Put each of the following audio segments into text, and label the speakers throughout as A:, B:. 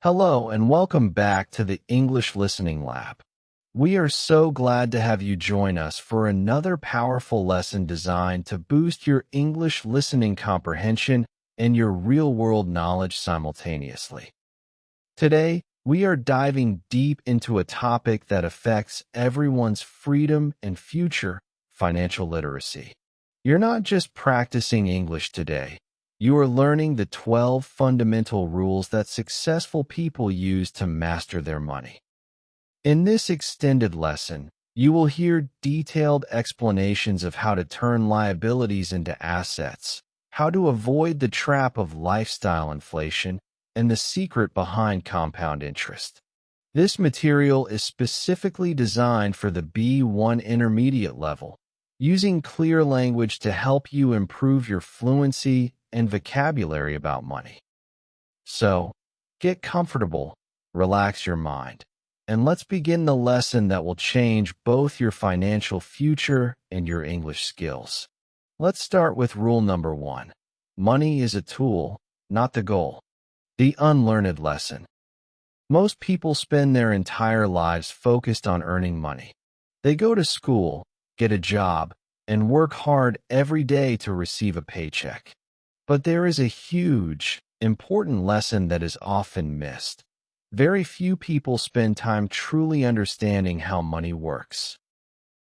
A: Hello and welcome back to the English Listening Lab. We are so glad to have you join us for another powerful lesson designed to boost your English listening comprehension and your real-world knowledge simultaneously. Today, we are diving deep into a topic that affects everyone's freedom and future: financial literacy. You're not just practicing English today. You are learning the 12 fundamental rules that successful people use to master their money. In this extended lesson, you will hear detailed explanations of how to turn liabilities into assets, how to avoid the trap of lifestyle inflation, and the secret behind compound interest. This material is specifically designed for the B1 intermediate level, using clear language to help you improve your fluency and vocabulary about money. So, get comfortable, relax your mind, and let's begin the lesson that will change both your financial future and your English skills. Let's start with rule number 1. Money is a tool, not the goal. The unlearned lesson. Most people spend their entire lives focused on earning money. They go to school, get a job, and work hard every day to receive a paycheck. But there is a huge, important lesson that is often missed. Very few people spend time truly understanding how money works.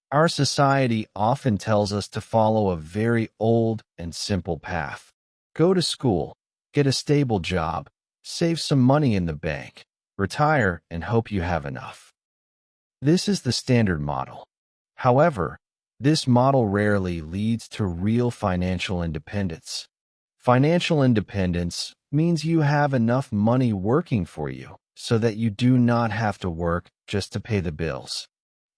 A: Our society often tells us to follow a very old and simple path. Go to school, get a stable job, save some money in the bank, retire, and hope you have enough. This is the standard model. However, this model rarely leads to real financial independence. Financial independence means you have enough money working for you so that you do not have to work just to pay the bills.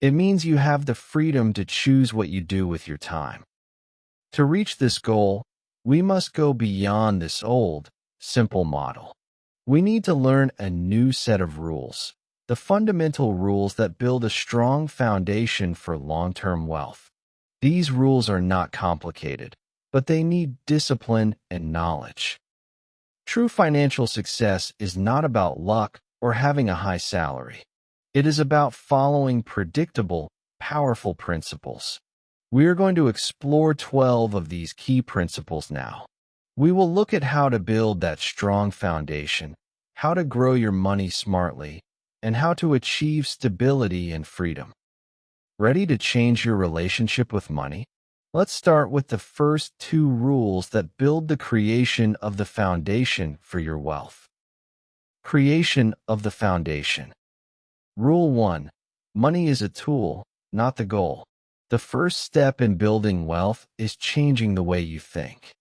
A: It means you have the freedom to choose what you do with your time. To reach this goal, we must go beyond this old, simple model. We need to learn a new set of rules, the fundamental rules that build a strong foundation for long-term wealth. These rules are not complicated, but they need discipline and knowledge. True financial success is not about luck or having a high salary. It is about following predictable, powerful principles. We are going to explore 12 of these key principles now. We will look at how to build that strong foundation, how to grow your money smartly, and how to achieve stability and freedom. Ready to change your relationship with money? Let's start with the first 2 rules that build the creation of the foundation for your wealth. Creation of the foundation. Rule 1. Money is a tool, not the goal. The first step in building wealth is changing the way you think.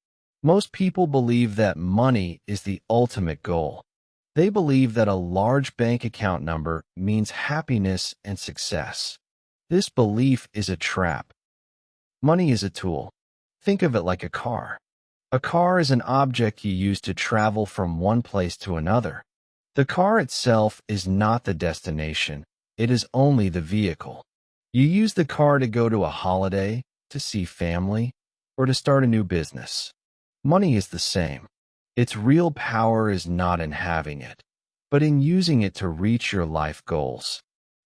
A: Most people believe that money is the ultimate goal. They believe that a large bank account number means happiness and success. This belief is a trap. Money is a tool. Think of it like a car. A car is an object you use to travel from one place to another. The car itself is not the destination. It is only the vehicle. You use the car to go to a holiday, to see family, or to start a new business. Money is the same. Its real power is not in having it, but in using it to reach your life goals.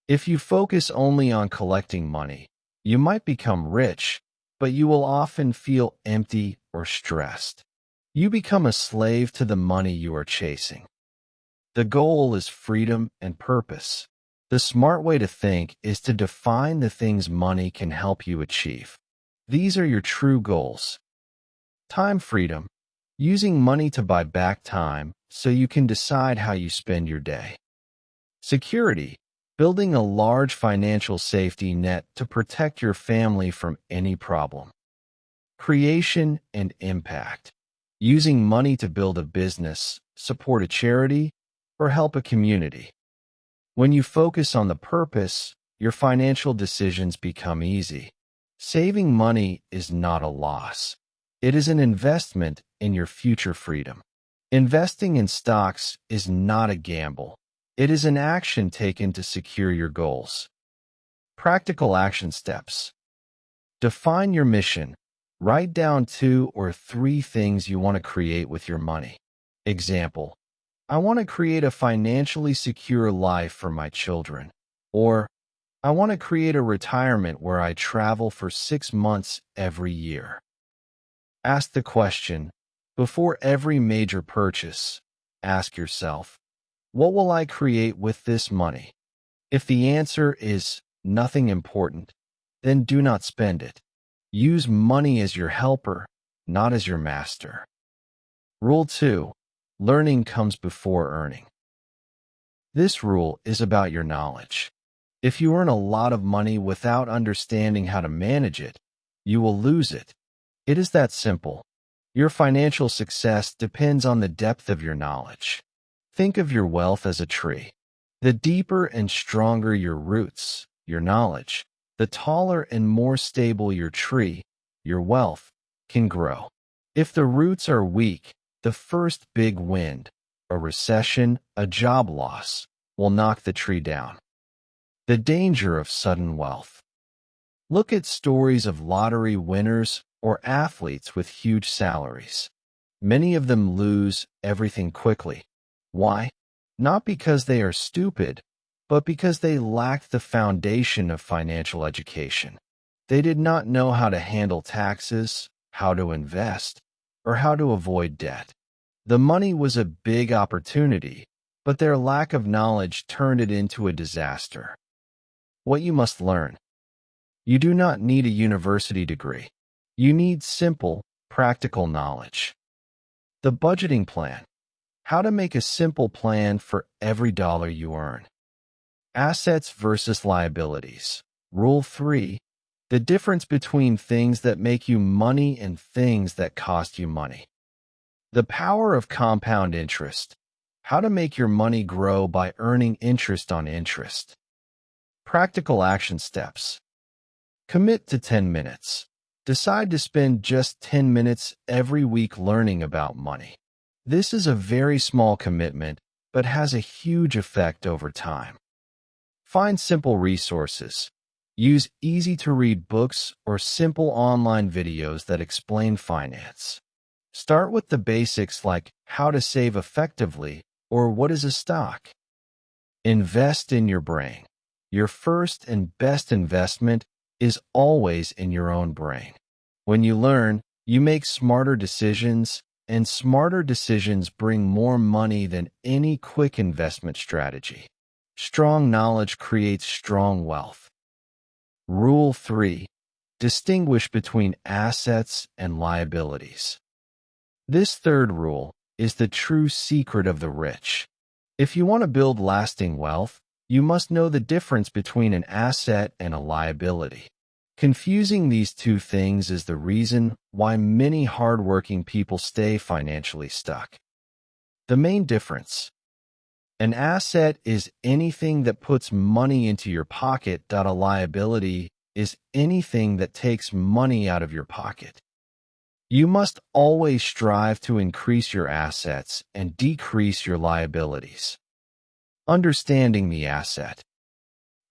A: If you focus only on collecting money, you might become rich, but you will often feel empty or stressed. You become a slave to the money you are chasing. The goal is freedom and purpose. The smart way to think is to define the things money can help you achieve. These are your true goals. Time freedom. Using money to buy back time so you can decide how you spend your day. Security. Building a large financial safety net to protect your family from any problem. Creation and impact. Using money to build a business, support a charity, or help a community. When you focus on the purpose, your financial decisions become easy. Saving money is not a loss. It is an investment in your future freedom. Investing in stocks is not a gamble. It is an action taken to secure your goals. Practical action steps. Define your mission. Write down 2 or 3 things you want to create with your money. Example: I want to create a financially secure life for my children. Or, I want to create a retirement where I travel for 6 months every year. Ask the question, before every major purchase, ask yourself, what will I create with this money? If the answer is nothing important, then do not spend it. Use money as your helper, not as your master. Rule 2. Learning comes before earning. This rule is about your knowledge. If you earn a lot of money without understanding how to manage it, you will lose it. It is that simple. Your financial success depends on the depth of your knowledge. Think of your wealth as a tree. The deeper and stronger your roots, your knowledge, the taller and more stable your tree, your wealth, can grow. If the roots are weak, the first big wind, a recession, a job loss, will knock the tree down. The danger of sudden wealth. Look at stories of lottery winners or athletes with huge salaries. Many of them lose everything quickly. Why? Not because they are stupid, but because they lacked the foundation of financial education. They did not know how to handle taxes, how to invest, or how to avoid debt. The money was a big opportunity, but their lack of knowledge turned it into a disaster. What you must learn. You do not need a university degree. You need simple, practical knowledge. The budgeting plan. How to make a simple plan for every dollar you earn. Assets versus liabilities. Rule 3. The difference between things that make you money and things that cost you money. The power of compound interest. How to make your money grow by earning interest on interest. Practical action steps. Commit to 10 minutes. Decide to spend just 10 minutes every week learning about money. This is a very small commitment, but has a huge effect over time. Find simple resources. Use easy-to-read books or simple online videos that explain finance. Start with the basics like how to save effectively or what is a stock. Invest in your brain. Your first and best investment is always in your own brain. When you learn, you make smarter decisions, and smarter decisions bring more money than any quick investment strategy. Strong knowledge creates strong wealth. Rule 3. Distinguish between assets and liabilities. This third rule is the true secret of the rich. If you want to build lasting wealth, you must know the difference between an asset and a liability. Confusing these two things is the reason why many hardworking people stay financially stuck. The main difference. An asset is anything that puts money into your pocket. A liability is anything that takes money out of your pocket. You must always strive to increase your assets and decrease your liabilities. Understanding the asset.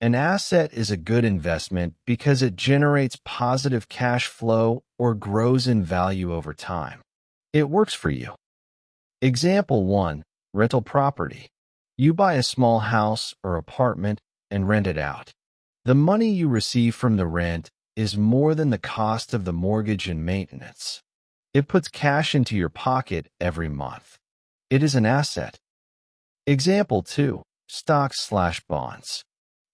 A: An asset is a good investment because it generates positive cash flow or grows in value over time. It works for you. Example 1. Rental property. You buy a small house or apartment and rent it out. The money you receive from the rent is more than the cost of the mortgage and maintenance. It puts cash into your pocket every month. It is an asset. Example 2. Stocks/bonds.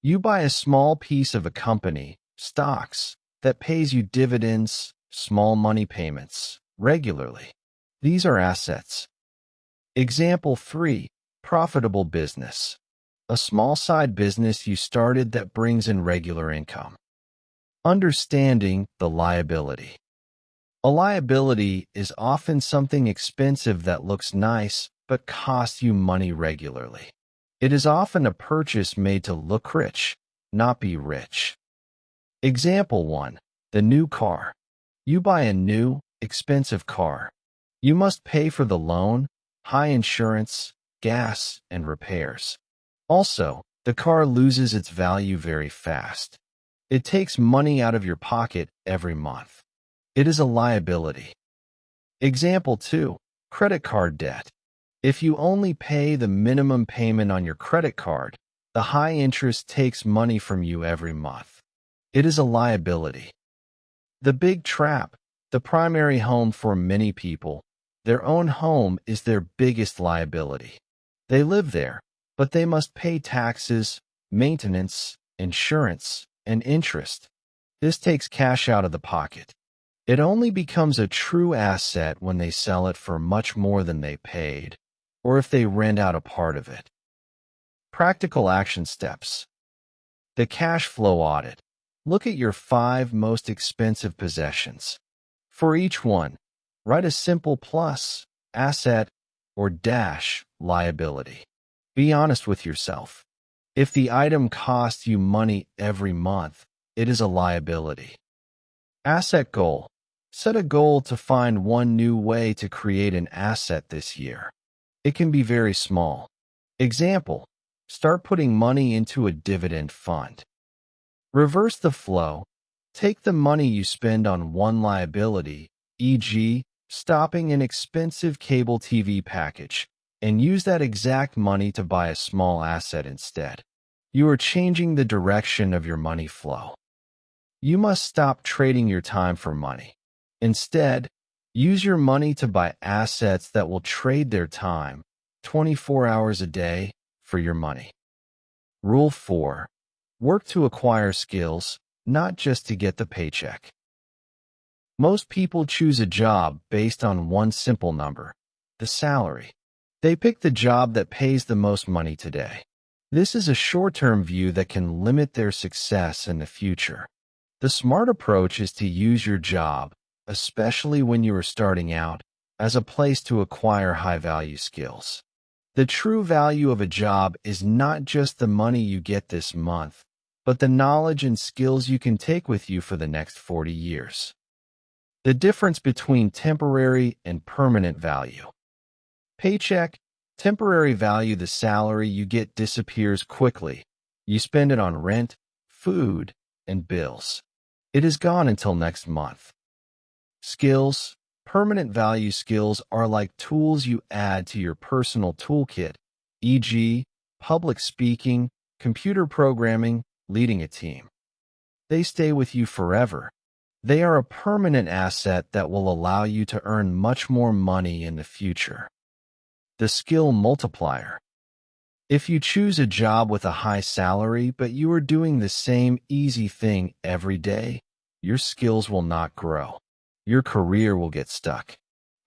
A: You buy a small piece of a company, stocks, that pays you dividends, small money payments, regularly. These are assets. Example 3. Profitable business. A small side business you started that brings in regular income. Understanding the liability. A liability is often something expensive that looks nice but costs you money regularly. It is often a purchase made to look rich, not be rich. Example 1. The new car. You buy a new, expensive car. You must pay for the loan, high insurance, gas, and repairs. Also, the car loses its value very fast. It takes money out of your pocket every month. It is a liability. Example 2. Credit card debt. If you only pay the minimum payment on your credit card, the high interest takes money from you every month. It is a liability. The big trap, the primary home for many people, their own home is their biggest liability. They live there, but they must pay taxes, maintenance, insurance, and interest. This takes cash out of the pocket. It only becomes a true asset when they sell it for much more than they paid, or if they rent out a part of it. Practical action steps. The cash flow audit. Look at your 5 most expensive possessions. For each one, write a simple plus, asset, or dash liability. Be honest with yourself. If the item costs you money every month, it is a liability. Asset goal. Set a goal to find one new way to create an asset this year. It can be very small. Example, start putting money into a dividend fund. Reverse the flow. Take the money you spend on one liability, e.g., stopping an expensive cable TV package, and use that exact money to buy a small asset instead. You are changing the direction of your money flow. You must stop trading your time for money. Instead, use your money to buy assets that will trade their time 24 hours a day for your money. Rule 4. Work to acquire skills, not just to get the paycheck. Most people choose a job based on one simple number, the salary. They pick the job that pays the most money today. This is a short-term view that can limit their success in the future. The smart approach is to use your job, especially when you are starting out, as a place to acquire high-value skills. The true value of a job is not just the money you get this month, but the knowledge and skills you can take with you for the next 40 years. The difference between temporary and permanent value. Paycheck, temporary value. The salary you get disappears quickly. You spend it on rent, food, and bills. It is gone until next month. Skills, permanent value. Skills are like tools you add to your personal toolkit, e.g., public speaking, computer programming, leading a team. They stay with you forever. They are a permanent asset that will allow you to earn much more money in the future. The skill multiplier. If you choose a job with a high salary but you are doing the same easy thing every day, your skills will not grow. Your career will get stuck.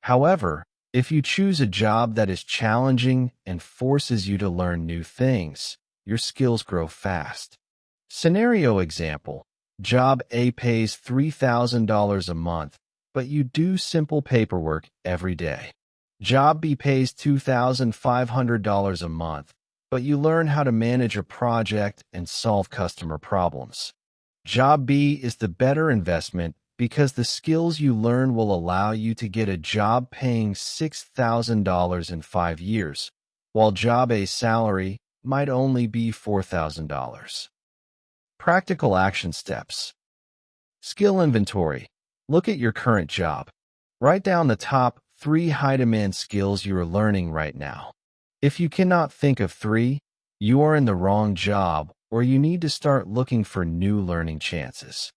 A: However, if you choose a job that is challenging and forces you to learn new things, your skills grow fast. Scenario example. Job A pays $3,000 a month, but you do simple paperwork every day. Job B pays $2,500 a month, but you learn how to manage a project and solve customer problems. Job B is the better investment because the skills you learn will allow you to get a job paying $6,000 in 5 years, while Job A's salary might only be $4,000. Practical action steps. Skill inventory. Look at your current job. Write down the top 3 high-demand skills you are learning right now. If you cannot think of 3, you are in the wrong job or you need to start looking for new learning chances.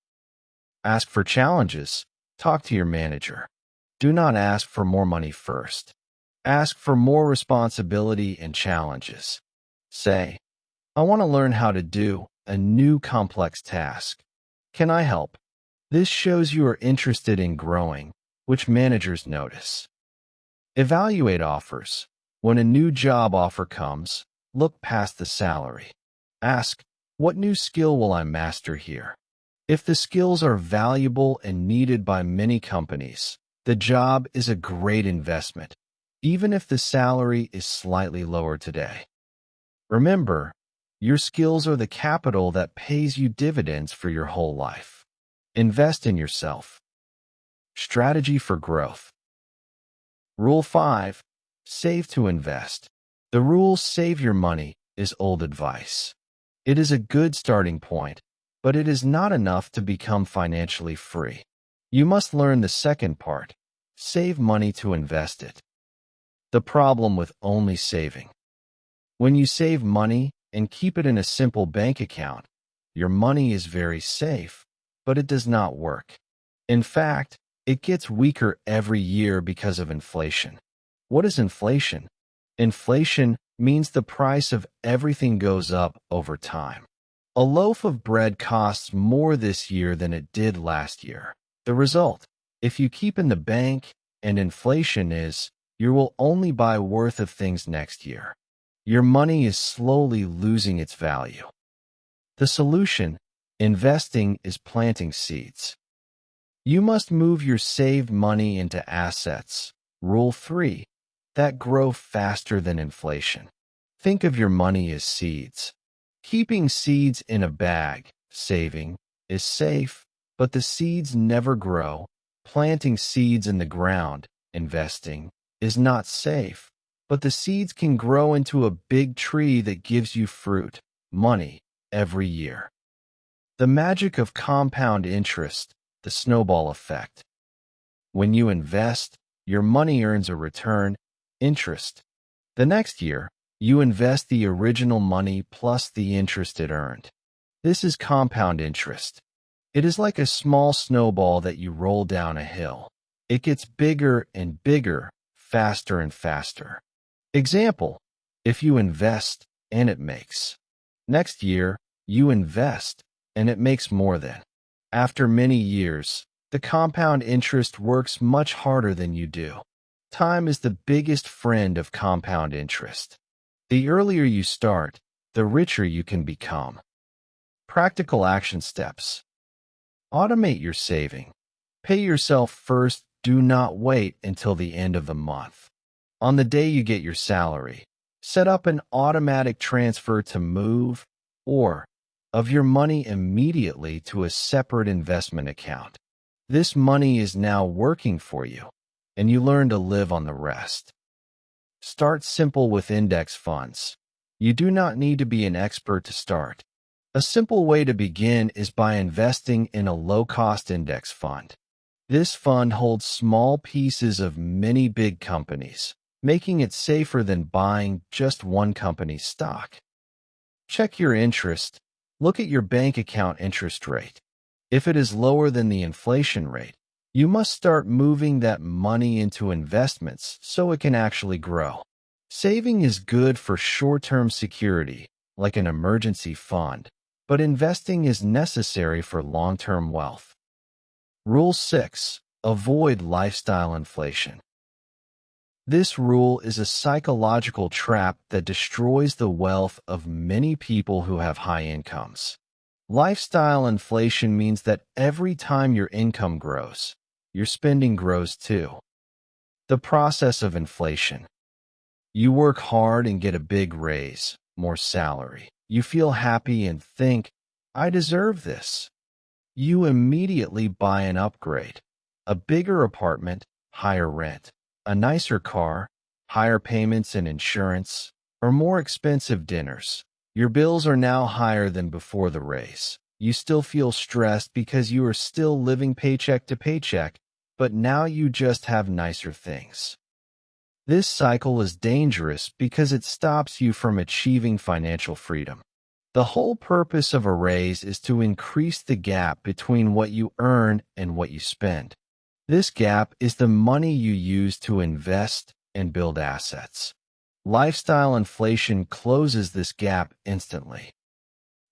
A: Ask for challenges. Talk to your manager. Do not ask for more money first. Ask for more responsibility and challenges. Say, I want to learn how to do a new complex task. Can I help? This shows you are interested in growing, which managers notice. Evaluate offers. When a new job offer comes, look past the salary. Ask, what new skill will I master here? If the skills are valuable and needed by many companies, the job is a great investment, even if the salary is slightly lower today. Remember, your skills are the capital that pays you dividends for your whole life. Invest in yourself. Strategy for growth. Rule 5. Save to invest. The rule save your money is old advice. It is a good starting point, but it is not enough to become financially free. You must learn the second part. Save money to invest it. The problem with only saving. When you save money and keep it in a simple bank account, your money is very safe, but it does not work. In fact, it gets weaker every year because of inflation. What is inflation? Inflation means the price of everything goes up over time. A loaf of bread costs more this year than it did last year. The result, if you keep in the bank and inflation is, you will only buy worth of things next year. Your money is slowly losing its value. The solution, investing, is planting seeds. You must move your saved money into assets. Rule 3. That grow faster than inflation. Think of your money as seeds. Keeping seeds in a bag, saving, is safe, but the seeds never grow. Planting seeds in the ground, investing, is not safe, but the seeds can grow into a big tree that gives you fruit, money, every year. The magic of compound interest, the snowball effect. When you invest, your money earns a return, interest. The next year, you invest the original money plus the interest it earned. This is compound interest. It is like a small snowball that you roll down a hill. It gets bigger and bigger, faster and faster. Example, if you invest and it makes. Next year, you invest and it makes more than. After many years, the compound interest works much harder than you do. Time is the biggest friend of compound interest. The earlier you start, the richer you can become. Practical action steps. Automate your saving. Pay yourself first. Do not wait until the end of the month. On the day you get your salary, set up an automatic transfer to move or of your money immediately to a separate investment account. This money is now working for you, and you learn to live on the rest. Start simple with index funds. You do not need to be an expert to start. A simple way to begin is by investing in a low-cost index fund. This fund holds small pieces of many big companies, making it safer than buying just one company's stock. Check your interest. Look at your bank account interest rate. If it is lower than the inflation rate, you must start moving that money into investments so it can actually grow. Saving is good for short-term security, like an emergency fund, but investing is necessary for long-term wealth. Rule 6. Avoid lifestyle inflation. This rule is a psychological trap that destroys the wealth of many people who have high incomes. Lifestyle inflation means that every time your income grows, your spending grows too. The process of inflation. You work hard and get a big raise, more salary. You feel happy and think, I deserve this. You immediately buy an upgrade, a bigger apartment, higher rent, a nicer car, higher payments and insurance, or more expensive dinners. Your bills are now higher than before the raise. You still feel stressed because you are still living paycheck to paycheck, but now you just have nicer things. This cycle is dangerous because it stops you from achieving financial freedom. The whole purpose of a raise is to increase the gap between what you earn and what you spend. This gap is the money you use to invest and build assets. Lifestyle inflation closes this gap instantly.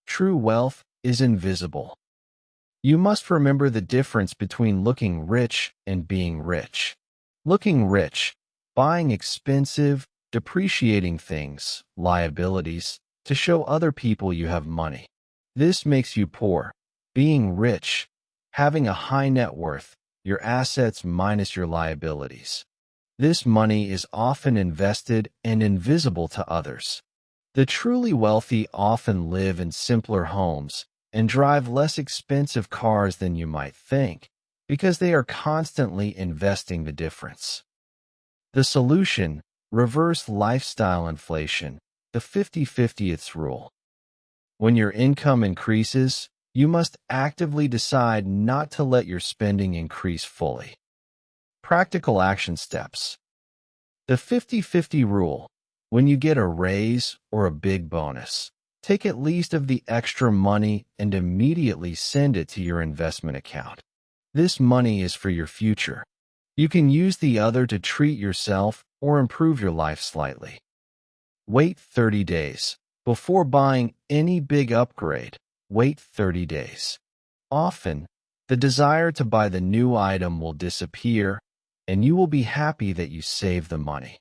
A: True wealth is invisible. You must remember the difference between looking rich and being rich. Looking rich, buying expensive, depreciating things, liabilities, to show other people you have money. This makes you poor. Being rich, having a high net worth, your assets minus your liabilities. This money is often invested and invisible to others. The truly wealthy often live in simpler homes and drive less expensive cars than you might think, because they are constantly investing the difference. The solution: reverse lifestyle inflation, the 50/50th rule. When your income increases, you must actively decide not to let your spending increase fully. Practical action steps. The 50-50 rule. When you get a raise or a big bonus, take at least of the extra money and immediately send it to your investment account. This money is for your future. You can use the other to treat yourself or improve your life slightly. Wait 30 days. Before buying any big upgrade, wait 30 days. Often, the desire to buy the new item will disappear, and you will be happy that you saved the money.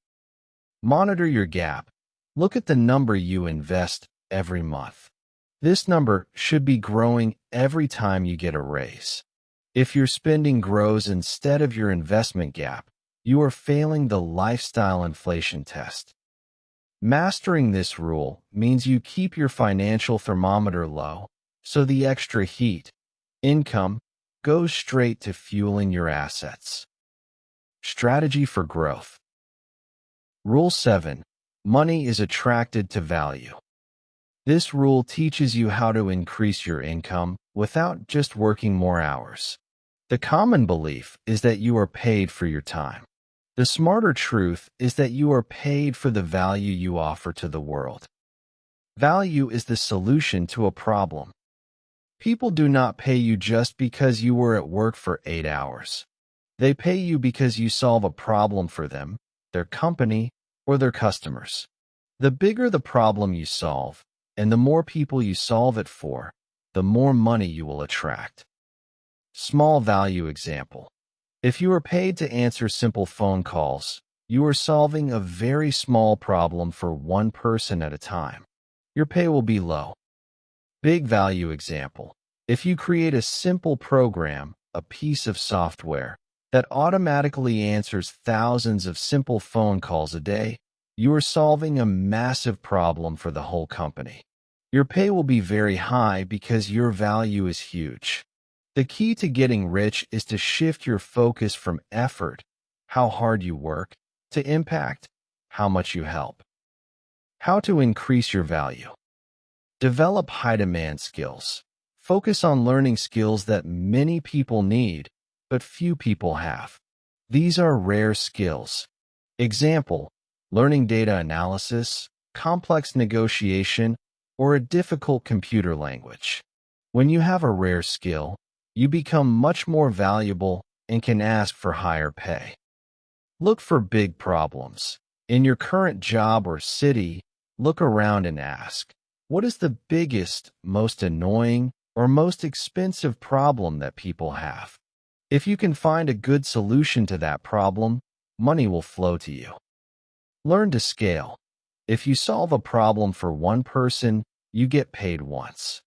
A: Monitor your gap. Look at the number you invest every month. This number should be growing every time you get a raise. If your spending grows instead of your investment gap, you are failing the lifestyle inflation test. Mastering this rule means you keep your financial thermometer low, so the extra heat, income, goes straight to fueling your assets. Strategy for growth. Rule 7. Money is attracted to value. This rule teaches you how to increase your income without just working more hours. The common belief is that you are paid for your time. The smarter truth is that you are paid for the value you offer to the world. Value is the solution to a problem. People do not pay you just because you were at work for 8 hours. They pay you because you solve a problem for them, their company, or their customers. The bigger the problem you solve, and the more people you solve it for, the more money you will attract. Small value example. If you are paid to answer simple phone calls, you are solving a very small problem for one person at a time. Your pay will be low. Big value example. If you create a simple program, a piece of software, that automatically answers thousands of simple phone calls a day, you are solving a massive problem for the whole company. Your pay will be very high because your value is huge. The key to getting rich is to shift your focus from effort, how hard you work, to impact, how much you help. How to increase your value. Develop high-demand skills. Focus on learning skills that many people need, but few people have. These are rare skills. Example, learning data analysis, complex negotiation, or a difficult computer language. When you have a rare skill, you become much more valuable and can ask for higher pay. Look for big problems. In your current job or city, look around and ask, what is the biggest, most annoying, or most expensive problem that people have? If you can find a good solution to that problem, money will flow to you. Learn to scale. If you solve a problem for one person, you get paid once.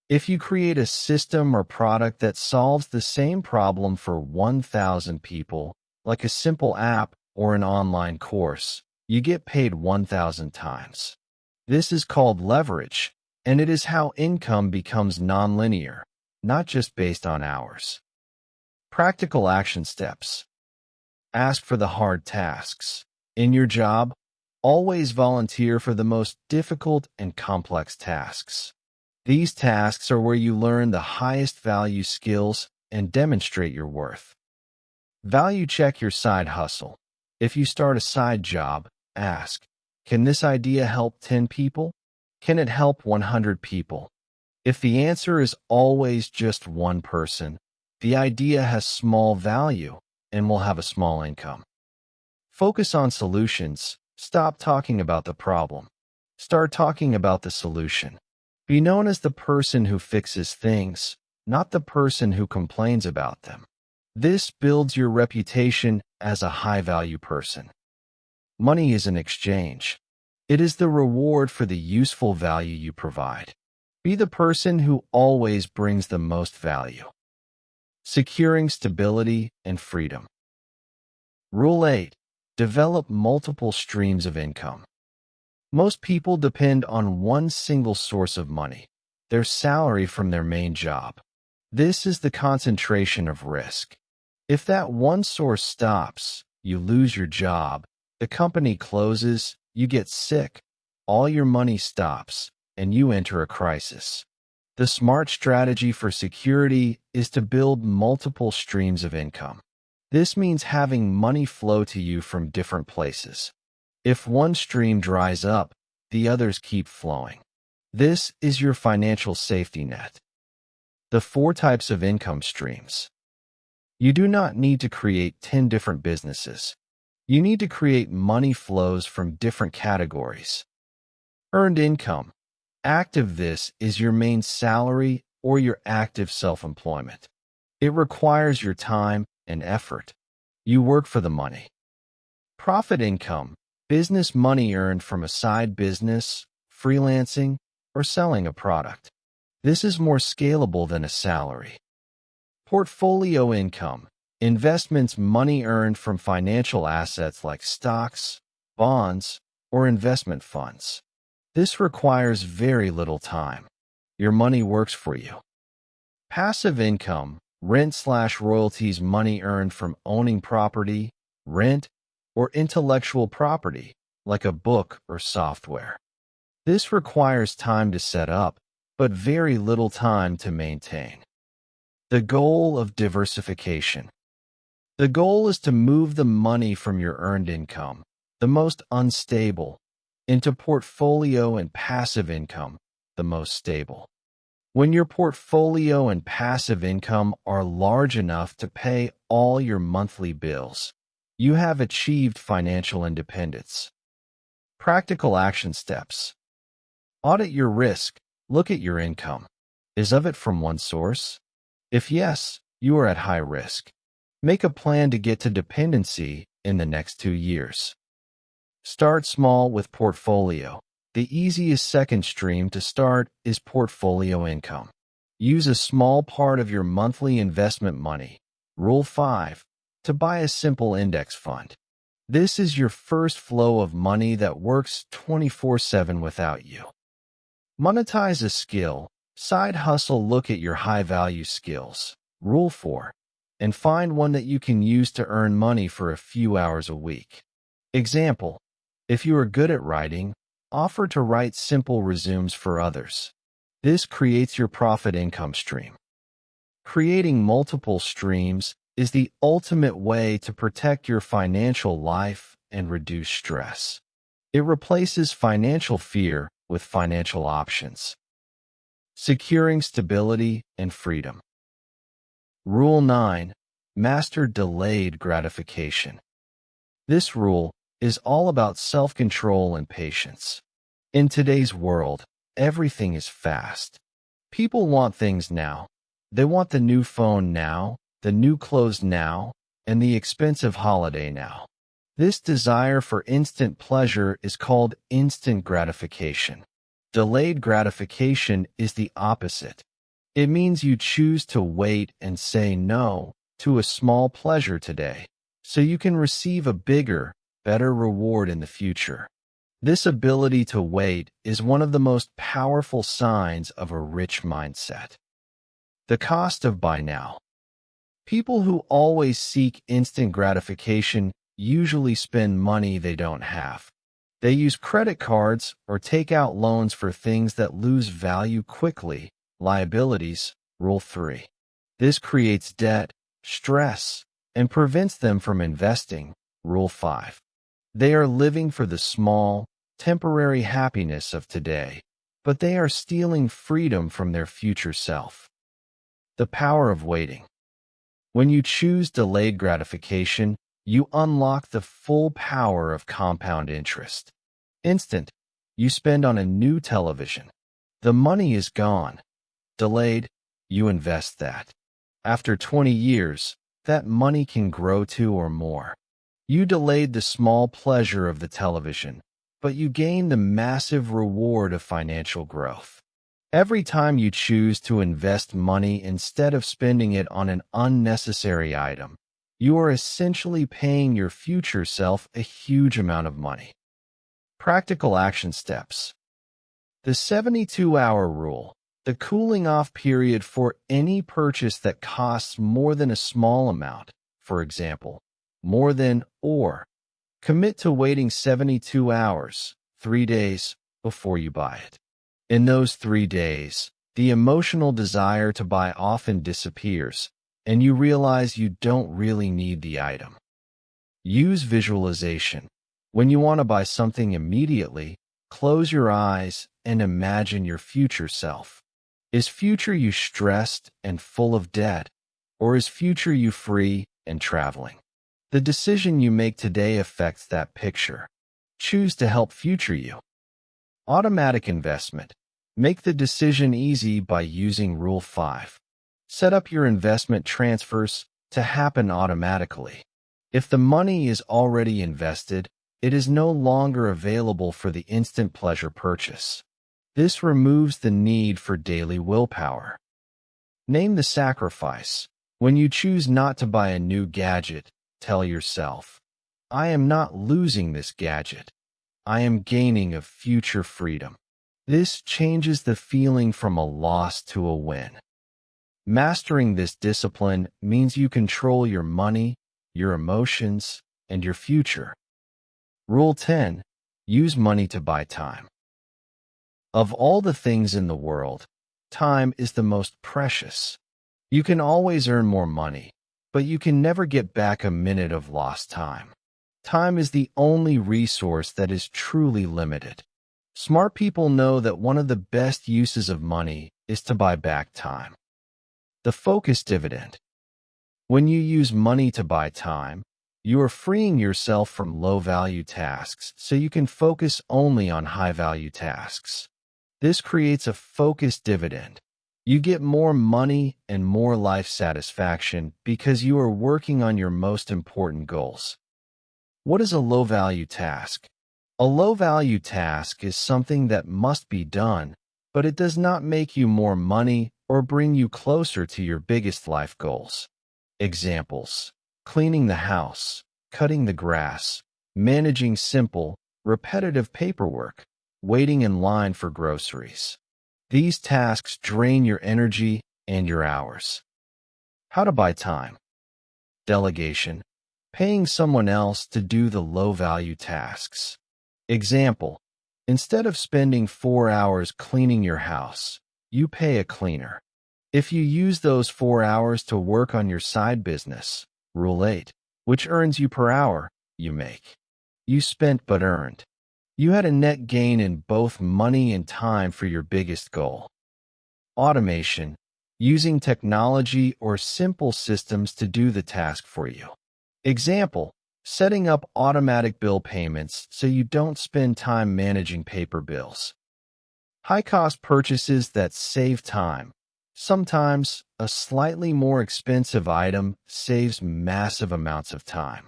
A: If you create a system or product that solves the same problem for 1,000 people, like a simple app or an online course, you get paid 1,000 times. This is called leverage, and it is how income becomes nonlinear, not just based on hours. Practical action steps. Ask for the hard tasks. In your job, always volunteer for the most difficult and complex tasks. These tasks are where you learn the highest value skills and demonstrate your worth. Value check your side hustle. If you start a side job, ask, can this idea help 10 people? Can it help 100 people? If the answer is always just one person, the idea has small value and will have a small income. Focus on solutions. Stop talking about the problem. Start talking about the solution. Be known as the person who fixes things, not the person who complains about them. This builds your reputation as a high-value person. Money is an exchange. It is the reward for the useful value you provide. Be the person who always brings the most value. Securing stability and freedom. Rule 8. Develop multiple streams of income. Most people depend on one single source of money, their salary from their main job. This is the concentration of risk. If that one source stops, you lose your job, the company closes, you get sick, all your money stops, and you enter a crisis. The smart strategy for security is to build multiple streams of income. This means having money flow to you from different places. If one stream dries up, the others keep flowing. This is your financial safety net. The 4 types of income streams. You do not need to create 10 different businesses. You need to create money flows from different categories. Earned income. Active. This is your main salary or your active self-employment. It requires your time and effort. You work for the money. Profit income. Business money earned from a side business, freelancing, or selling a product. This is more scalable than a salary. Portfolio income. Investments money earned from financial assets like stocks, bonds, or investment funds. This requires very little time. Your money works for you. Passive income. Rent/royalties money earned from owning property, rent, or intellectual property, like a book or software. This requires time to set up, but very little time to maintain. The goal of diversification. The goal is to move the money from your earned income, the most unstable, into portfolio and passive income, the most stable. When your portfolio and passive income are large enough to pay all your monthly bills, you have achieved financial independence. Practical action steps. Audit your risk. Look at your income. Is of it from one source? If yes, you are at high risk. Make a plan to get to dependency in the next 2 years. Start small with portfolio. The easiest second stream to start is portfolio income. Use a small part of your monthly investment money, Rule 5, to buy a simple index fund. This is your first flow of money that works 24/7 without you. Monetize a skill. Side hustle. Look at your high-value skills, Rule 4, and find one that you can use to earn money for a few hours a week. Example, if you are good at writing, offer to write simple resumes for others. This creates your profit income stream. Creating multiple streams is the ultimate way to protect your financial life and reduce stress. It replaces financial fear with financial options. Securing stability and freedom. Rule 9. Master delayed gratification. This rule is all about self-control and patience. In today's world, everything is fast. People want things now. They want the new phone now, the new clothes now, and the expensive holiday now. This desire for instant pleasure is called instant gratification. Delayed gratification is the opposite. It means you choose to wait and say no to a small pleasure today, so you can receive a bigger, better reward in the future. This ability to wait is one of the most powerful signs of a rich mindset. The cost of buy now. People who always seek instant gratification usually spend money they don't have. They use credit cards or take out loans for things that lose value quickly, liabilities, Rule 3. This creates debt, stress, and prevents them from investing, Rule 5. They are living for the small, temporary happiness of today, but they are stealing freedom from their future self. The power of waiting. When you choose delayed gratification, you unlock the full power of compound interest. Instant, you spend on a new television. The money is gone. Delayed, you invest that. After 20 years, that money can grow to or more. You delayed the small pleasure of the television, but you gain the massive reward of financial growth. Every time you choose to invest money instead of spending it on an unnecessary item, you are essentially paying your future self a huge amount of money. Practical action steps. The 72-hour rule, the cooling off period for any purchase that costs more than a small amount, for example, more than or. Commit to waiting 72 hours, 3 days, before you buy it. In those 3 days, the emotional desire to buy often disappears, and you realize you don't really need the item. Use visualization. When you want to buy something immediately, close your eyes and imagine your future self. Is future you stressed and full of debt, or is future you free and traveling? The decision you make today affects that picture. Choose to help future you. Automatic investment. Make the decision easy by using Rule 5. Set up your investment transfers to happen automatically. If the money is already invested, it is no longer available for the instant pleasure purchase. This removes the need for daily willpower. Name the sacrifice. When you choose not to buy a new gadget, tell yourself, I am not losing this gadget. I am gaining a future freedom. This changes the feeling from a loss to a win. Mastering this discipline means you control your money, your emotions, and your future. Rule 10. Use money to buy time. Of all the things in the world, time is the most precious. You can always earn more money, but you can never get back a minute of lost time. Time is the only resource that is truly limited. Smart people know that one of the best uses of money is to buy back time. The focus dividend. When you use money to buy time, you are freeing yourself from low-value tasks so you can focus only on high-value tasks. This creates a focus dividend. You get more money and more life satisfaction because you are working on your most important goals. What is a low-value task? A low-value task is something that must be done, but it does not make you more money or bring you closer to your biggest life goals. Examples: cleaning the house, cutting the grass, managing simple, repetitive paperwork, waiting in line for groceries. These tasks drain your energy and your hours. How to buy time. Delegation. Paying someone else to do the low-value tasks. Example: instead of spending 4 hours cleaning your house, you pay a cleaner. If you use those 4 hours to work on your side business, Rule 8, which earns you per hour you make. You spent but earned. You had a net gain in both money and time for your biggest goal. Automation. Using technology or simple systems to do the task for you. Example: setting up automatic bill payments so you don't spend time managing paper bills. High-cost purchases that save time. Sometimes, a slightly more expensive item saves massive amounts of time.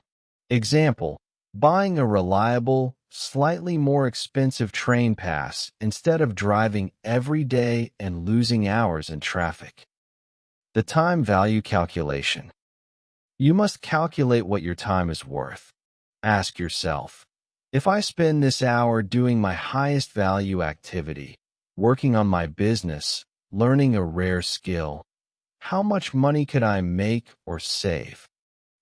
A: Example: buying a reliable, slightly more expensive train pass instead of driving every day and losing hours in traffic. The time value calculation. You must calculate what your time is worth. Ask yourself, if I spend this hour doing my highest value activity, working on my business, learning a rare skill, how much money could I make or save?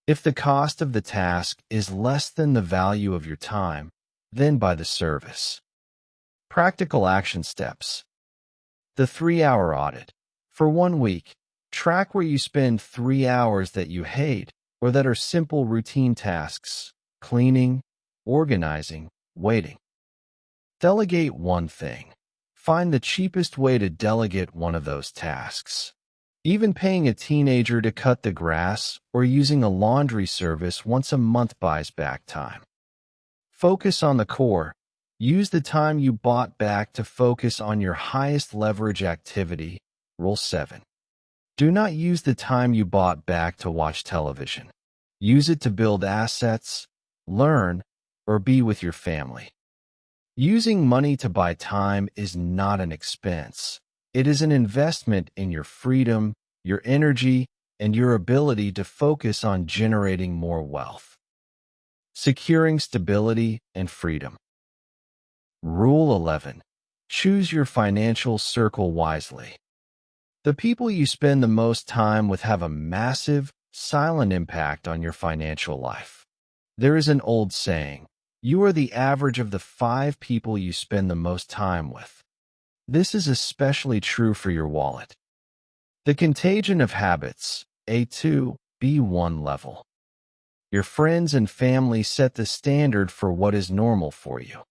A: If the cost of the task is less than the value of your time, then buy the service. Practical action steps. The 3-hour audit. For 1 week, track where you spend 3 hours that you hate or that are simple routine tasks: cleaning, organizing, waiting. Delegate one thing. Find the cheapest way to delegate one of those tasks. Even paying a teenager to cut the grass or using a laundry service once a month buys back time. Focus on the core. Use the time you bought back to focus on your highest leverage activity. Rule 7. Do not use the time you bought back to watch television. Use it to build assets, learn, or be with your family. Using money to buy time is not an expense. It is an investment in your freedom, your energy, and your ability to focus on generating more wealth. Securing stability and freedom. Rule 11. Choose your financial circle wisely. The people you spend the most time with have a massive, silent impact on your financial life. There is an old saying, you are the average of the 5 people you spend the most time with. This is especially true for your wallet. The contagion of habits, A2, B1 level. Your friends and family set the standard for what is normal for you.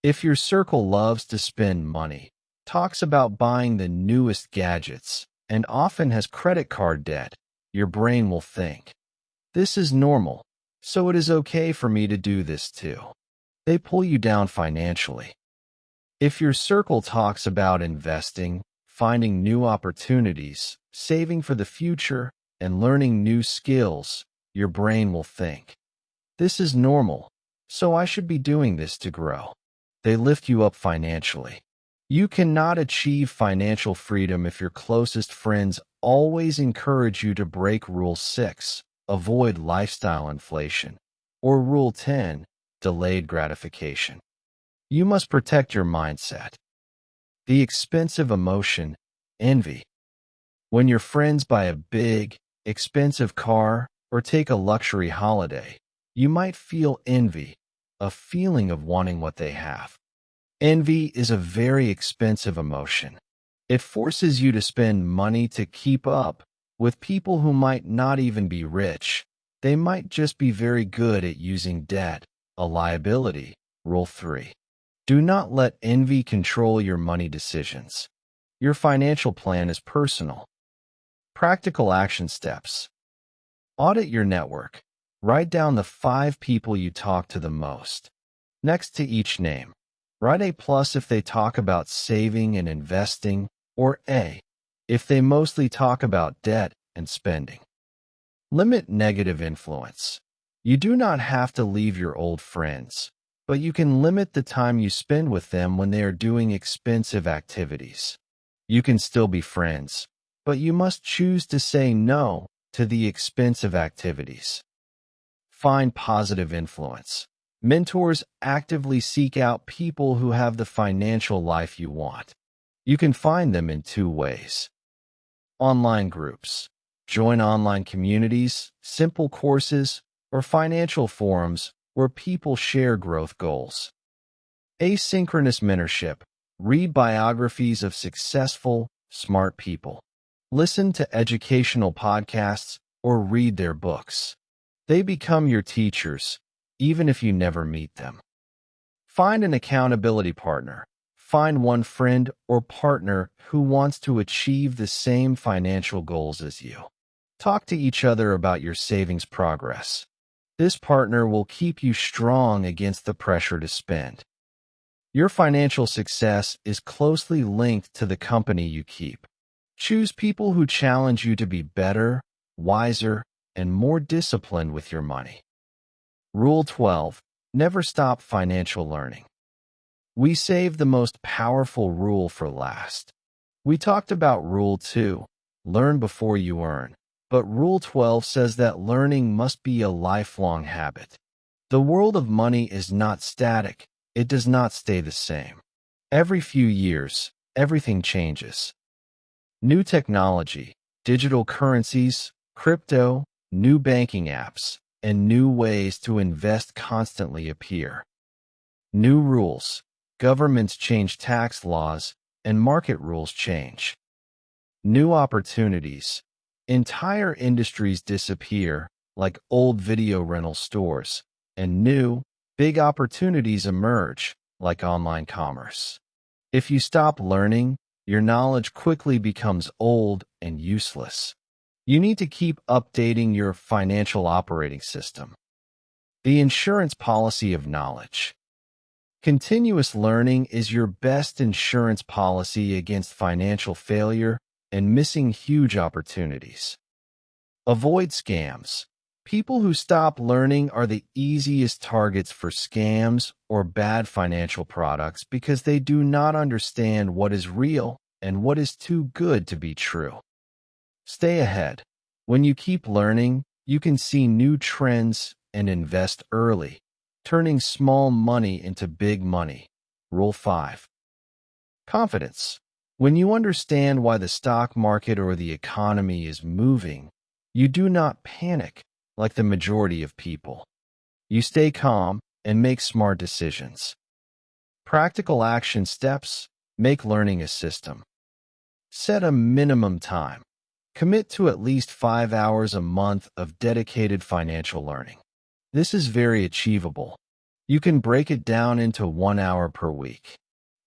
A: If your circle loves to spend money, talks about buying the newest gadgets, and often has credit card debt, your brain will think, "This is normal, so it is okay for me to do this too." They pull you down financially. If your circle talks about investing, finding new opportunities, saving for the future, and learning new skills, your brain will think, "This is normal, so I should be doing this to grow." They lift you up financially. You cannot achieve financial freedom if your closest friends always encourage you to break Rule 6, avoid lifestyle inflation, or Rule 10, delayed gratification. You must protect your mindset. The expensive emotion, envy. When your friends buy a big, expensive car or take a luxury holiday, you might feel envy, a feeling of wanting what they have. Envy is a very expensive emotion. It forces you to spend money to keep up with people who might not even be rich. They might just be very good at using debt, a liability. Rule 3. Do not let envy control your money decisions. Your financial plan is personal. Practical action steps. Audit your network. Write down the 5 people you talk to the most. Next to each name, write A+ if they talk about saving and investing, or A if they mostly talk about debt and spending. Limit negative influence. You do not have to leave your old friends, but you can limit the time you spend with them when they are doing expensive activities. You can still be friends, but you must choose to say no to the expensive activities. Find positive influence. Mentors actively seek out people who have the financial life you want. You can find them in 2 ways. Online groups. Join online communities, simple courses, or financial forums where people share growth goals. Asynchronous mentorship. Read biographies of successful, smart people. Listen to educational podcasts or read their books. They become your teachers, even if you never meet them. Find an accountability partner. Find one friend or partner who wants to achieve the same financial goals as you. Talk to each other about your savings progress. This partner will keep you strong against the pressure to spend. Your financial success is closely linked to the company you keep. Choose people who challenge you to be better, wiser, and more disciplined with your money. Rule 12. Never stop financial learning. We saved the most powerful rule for last. We talked about Rule 2, learn before you earn, but Rule 12 says that learning must be a lifelong habit. The world of money is not static. It does not stay the same. Every few years, everything changes. New technology, digital currencies, crypto, new banking apps, and new ways to invest constantly appear. New rules. Governments change tax laws, and market rules change. New opportunities. Entire industries disappear, like old video rental stores, and new, big opportunities emerge, like online commerce. If you stop learning, your knowledge quickly becomes old and useless. You need to keep updating your financial operating system. The insurance policy of knowledge. Continuous learning is your best insurance policy against financial failure and missing huge opportunities. Avoid scams. People who stop learning are the easiest targets for scams or bad financial products because they do not understand what is real and what is too good to be true. Stay ahead. When you keep learning, you can see new trends and invest early, turning small money into big money. Rule 5. Confidence. When you understand why the stock market or the economy is moving, you do not panic like the majority of people. You stay calm and make smart decisions. Practical action steps. Make learning a system. Set a minimum time. Commit to at least 5 hours a month of dedicated financial learning. This is very achievable. You can break it down into 1 hour per week.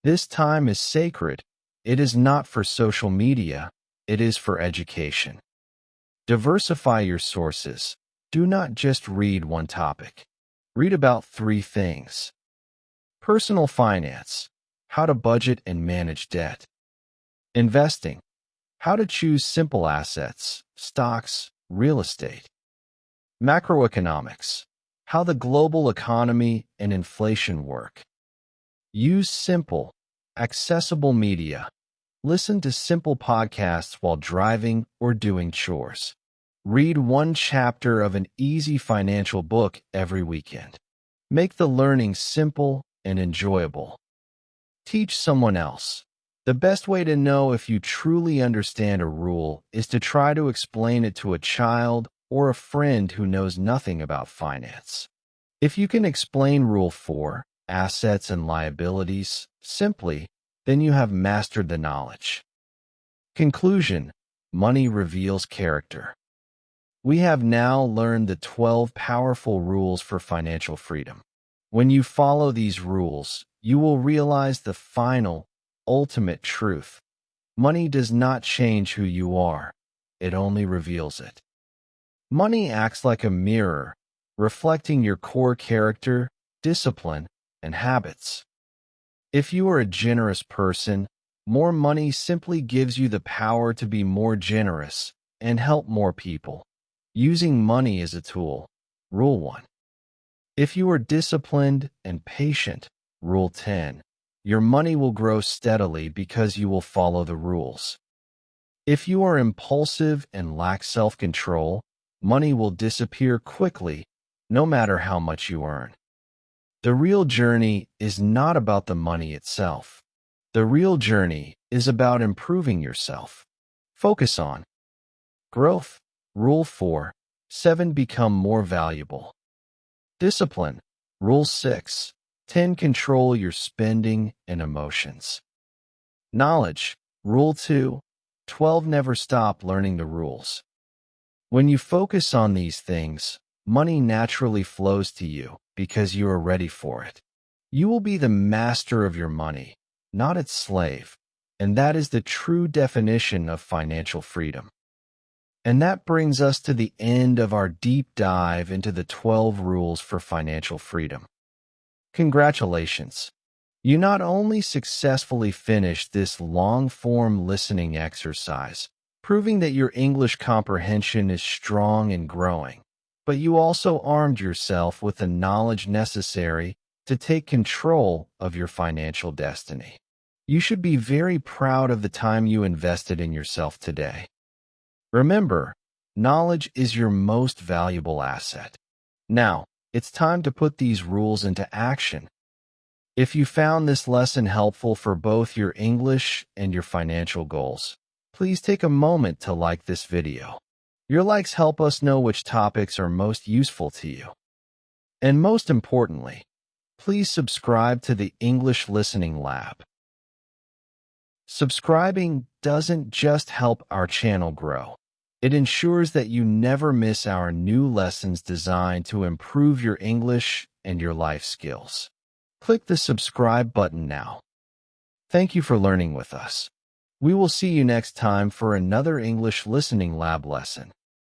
A: This time is sacred. It is not for social media. It is for education. Diversify your sources. Do not just read one topic. Read about 3 things. Personal finance, how to budget and manage debt. Investing, how to choose simple assets, stocks, real estate. Macroeconomics, how the global economy and inflation work. Use simple, accessible media. Listen to simple podcasts while driving or doing chores. Read one chapter of an easy financial book every weekend. Make the learning simple and enjoyable. Teach someone else. The best way to know if you truly understand a rule is to try to explain it to a child or a friend who knows nothing about finance. If you can explain Rule 4, Assets and Liabilities, simply, then you have mastered the knowledge. Conclusion: money reveals character. We have now learned the 12 powerful rules for financial freedom. When you follow these rules, you will realize the final, ultimate truth. Money does not change who you are. It only reveals it. Money acts like a mirror, reflecting your core character, discipline, and habits. If you are a generous person, more money simply gives you the power to be more generous and help more people. Using money as a tool. Rule 1. If you are disciplined and patient, Rule 10, your money will grow steadily because you will follow the rules. If you are impulsive and lack self-control, money will disappear quickly, no matter how much you earn. The real journey is not about the money itself. The real journey is about improving yourself. Focus on growth. Rule 4. 7. Become more valuable. Discipline. Rule 6. 10. Control your spending and emotions. Knowledge. Rule 2. 12. Never stop learning the rules. When you focus on these things, money naturally flows to you because you are ready for it. You will be the master of your money, not its slave, and that is the true definition of financial freedom. And that brings us to the end of our deep dive into the 12 rules for financial freedom. Congratulations! You not only successfully finished this long-form listening exercise, proving that your English comprehension is strong and growing, but you also armed yourself with the knowledge necessary to take control of your financial destiny. You should be very proud of the time you invested in yourself today. Remember, knowledge is your most valuable asset. Now, it's time to put these rules into action. If you found this lesson helpful for both your English and your financial goals, please take a moment to like this video. Your likes help us know which topics are most useful to you. And most importantly, please subscribe to the English Listening Lab. Subscribing doesn't just help our channel grow. It ensures that you never miss our new lessons designed to improve your English and your life skills. Click the subscribe button now. Thank you for learning with us. We will see you next time for another English Listening Lab lesson.